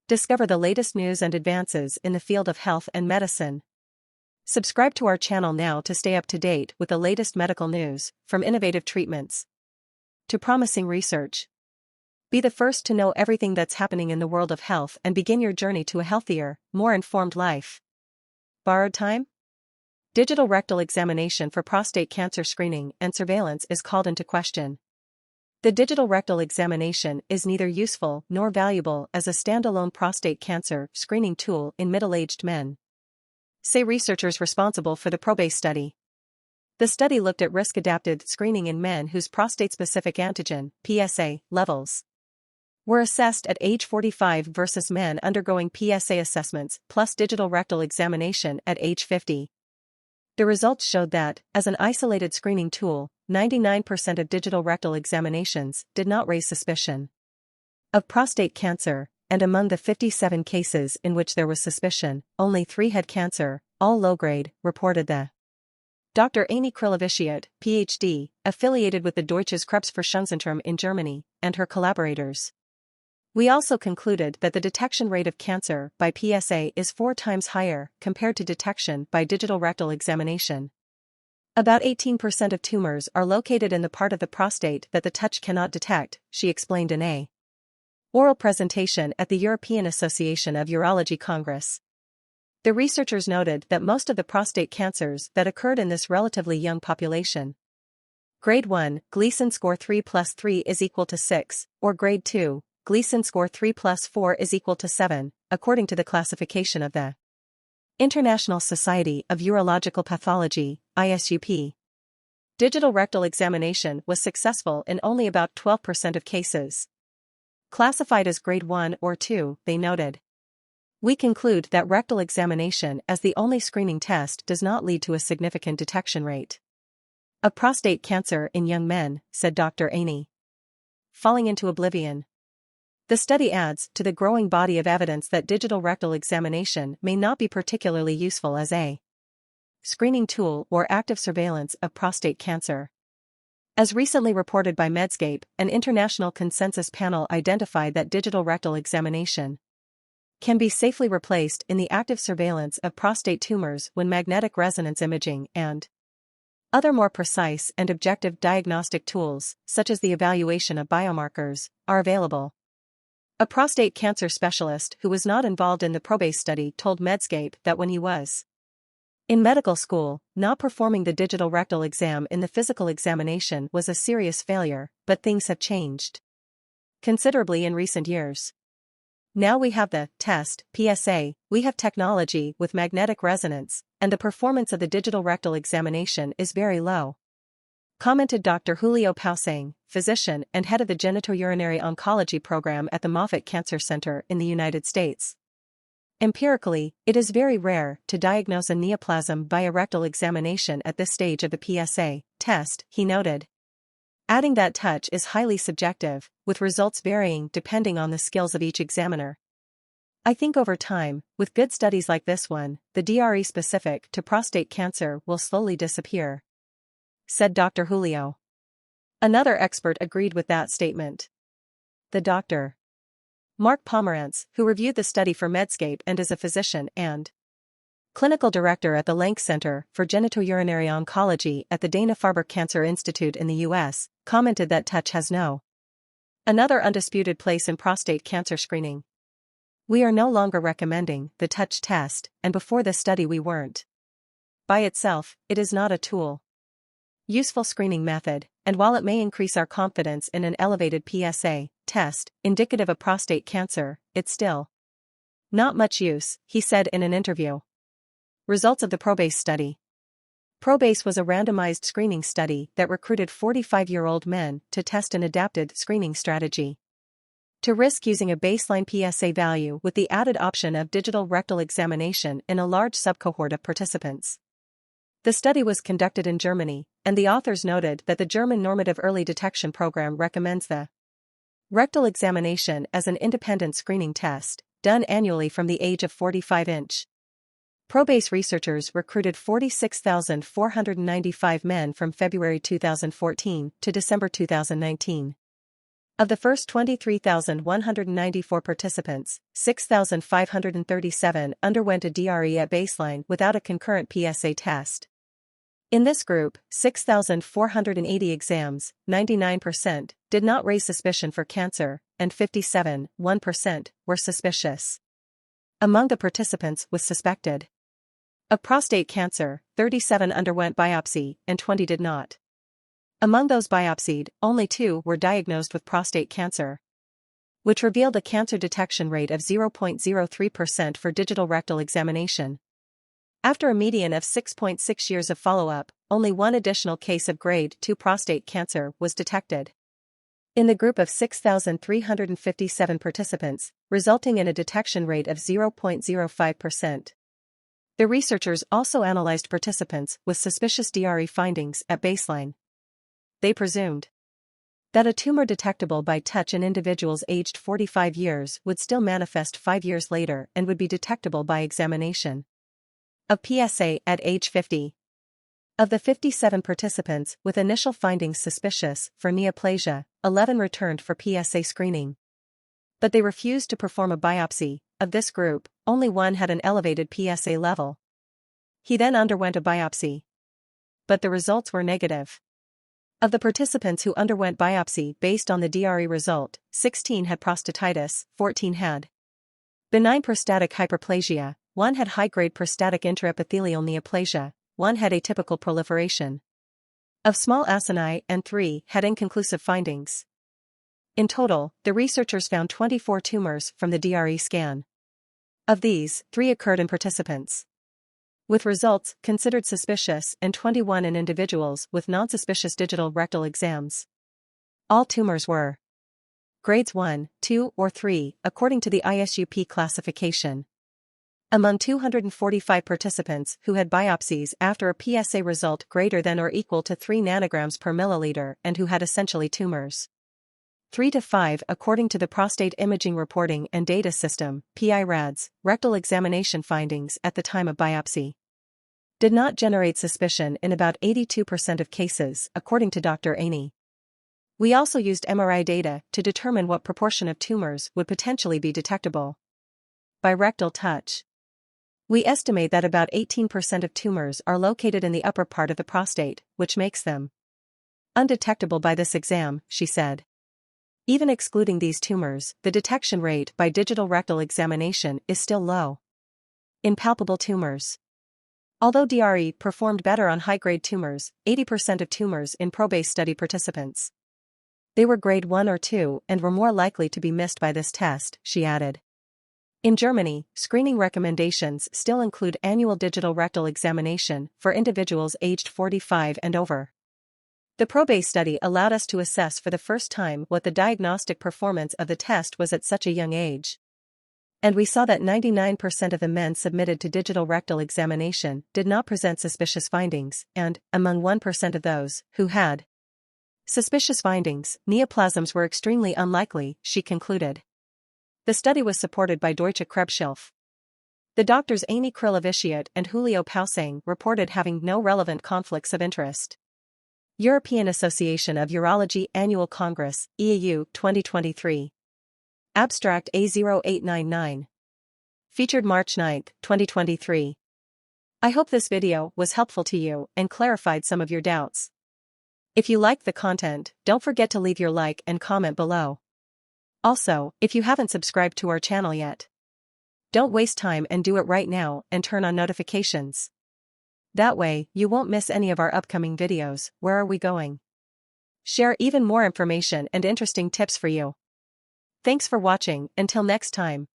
Discover the latest news and advances in the field of health and medicine. Subscribe to our channel now to stay up to date with the latest medical news, from innovative treatments to promising research. Be the first to know everything that's happening in the world of health and begin your journey to a healthier, more informed life. Borrowed time? Digital rectal examination for prostate cancer screening and surveillance is called into question. The digital rectal examination is neither useful nor valuable as a standalone prostate cancer screening tool in middle-aged men, say researchers responsible for the PROBASE study. The study looked at risk-adapted screening in men whose prostate-specific antigen, PSA, levels were assessed at age 45 versus men undergoing PSA assessments plus digital rectal examination at age 50. The results showed that, as an isolated screening tool, 99% of digital rectal examinations did not raise suspicion of prostate cancer, and among the 57 cases in which there was suspicion, only 3 had cancer, all low-grade, reported the Dr. Annie Kriloviciot, Ph.D., affiliated with the Deutsches Krebsforschungszentrum in Germany, and her collaborators. We also concluded that the detection rate of cancer by PSA is 4 times higher compared to detection by digital rectal examination. About 18% of tumors are located in the part of the prostate that the touch cannot detect, she explained in a oral presentation at the European Association of Urology Congress. The researchers noted that most of the prostate cancers that occurred in this relatively young population, Grade 1, Gleason score 3 plus 3 is equal to 6, or Grade 2, Gleason score 3 plus 4 is equal to 7, according to the classification of the International Society of Urological Pathology, ISUP. Digital rectal examination was successful in only about 12% of cases. Classified as Grade 1 or 2, they noted. We conclude that rectal examination as the only screening test does not lead to a significant detection rate of prostate cancer in young men, said Dr. Annie. Falling into oblivion. The study adds to the growing body of evidence that digital rectal examination may not be particularly useful as a screening tool or active surveillance of prostate cancer. As recently reported by Medscape, an international consensus panel identified that digital rectal examination can be safely replaced in the active surveillance of prostate tumors when magnetic resonance imaging and other more precise and objective diagnostic tools, such as the evaluation of biomarkers, are available. A prostate cancer specialist who was not involved in the PROBASE study told Medscape that when he was in medical school, not performing the digital rectal exam in the physical examination was a serious failure, but things have changed considerably in recent years. Now we have the test, PSA, we have technology with magnetic resonance, and the performance of the digital rectal examination is very low, commented Dr. Julio Pausang, physician and head of the genitourinary oncology program at the Moffitt Cancer Center in the United States. Empirically, it is very rare to diagnose a neoplasm by a rectal examination at this stage of the PSA test, he noted. Adding that touch is highly subjective, with results varying depending on the skills of each examiner. I think over time, with good studies like this one, the DRE specific to prostate cancer will slowly disappear, said Dr. Julio. Another expert agreed with that statement. The Dr. Mark Pomerantz, who reviewed the study for Medscape and is a physician and clinical director at the Lenk Center for Genitourinary Oncology at the Dana-Farber Cancer Institute in the U.S., commented that touch has no another undisputed place in prostate cancer screening. We are no longer recommending the touch test, and before this study we weren't. By itself, it is not a tool. Useful screening method, and while it may increase our confidence in an elevated PSA test, indicative of prostate cancer, it's still not much use, he said in an interview. Results of the PROBASE study. PROBASE was a randomized screening study that recruited 45-year-old men to test an adapted screening strategy to risk using a baseline PSA value with the added option of digital rectal examination in a large subcohort of participants. The study was conducted in Germany, and the authors noted that the German Normative Early Detection Program recommends the rectal examination as an independent screening test, done annually from the age of 45. PROBASE researchers recruited 46,495 men from February 2014 to December 2019. Of the first 23,194 participants, 6,537 underwent a DRE at baseline without a concurrent PSA test. In this group, 6,480 exams, 99%, did not raise suspicion for cancer, and 57.1%, were suspicious. Among the participants with suspected of prostate cancer, 37 underwent biopsy and 20 did not. Among those biopsied, only 2 were diagnosed with prostate cancer, which revealed a cancer detection rate of 0.03% for digital rectal examination. After a median of 6.6 years of follow-up, only 1 additional case of grade 2 prostate cancer was detected in the group of 6,357 participants, resulting in a detection rate of 0.05%. The researchers also analyzed participants with suspicious DRE findings at baseline. They presumed that a tumor detectable by touch in individuals aged 45 years would still manifest 5 years later and would be detectable by examination of PSA at age 50. Of the 57 participants with initial findings suspicious for neoplasia, 11 returned for PSA screening. But they refused to perform a biopsy. Of this group, only 1 had an elevated PSA level. He then underwent a biopsy, but the results were negative. Of the participants who underwent biopsy based on the DRE result, 16 had prostatitis, 14 had benign prostatic hyperplasia, 1 had high-grade prostatic intraepithelial neoplasia, 1 had atypical proliferation of small acini, and 3 had inconclusive findings. In total, the researchers found 24 tumors from the DRE scan. Of these, 3 occurred in participants with results considered suspicious and 21 in individuals with non-suspicious digital rectal exams. All tumors were grades 1, 2, or 3, according to the ISUP classification. Among 245 participants who had biopsies after a PSA result greater than or equal to 3 nanograms per milliliter and who had essentially tumors 3 to 5 according to the Prostate Imaging Reporting and Data System, PIRADS, rectal examination findings at the time of biopsy did not generate suspicion in about 82% of cases, according to Dr. Aney. We also used MRI data to determine what proportion of tumors would potentially be detectable by rectal touch. We estimate that about 18% of tumors are located in the upper part of the prostate, which makes them undetectable by this exam, she said. Even excluding these tumors, the detection rate by digital rectal examination is still low in palpable tumors. Although DRE performed better on high-grade tumors, 80% of tumors in PROBASE study participants they were grade 1 or 2 and were more likely to be missed by this test, she added. In Germany, screening recommendations still include annual digital rectal examination for individuals aged 45 and over. The PROBASE study allowed us to assess for the first time what the diagnostic performance of the test was at such a young age. And we saw that 99% of the men submitted to digital rectal examination did not present suspicious findings, and, among 1% of those who had suspicious findings, neoplasms were extremely unlikely, she concluded. The study was supported by Deutsche Krebshilfe. The doctors Amy Kriloviciat and Julio Pausang reported having no relevant conflicts of interest. European Association of Urology Annual Congress, EAU 2023. Abstract A0899. Featured March 9, 2023. I hope this video was helpful to you and clarified some of your doubts. If you liked the content, don't forget to leave your like and comment below. Also, if you haven't subscribed to our channel yet, don't waste time and do it right now and turn on notifications. That way, you won't miss any of our upcoming videos. Where are we going? Share even more information and interesting tips for you. Thanks for watching. Until next time.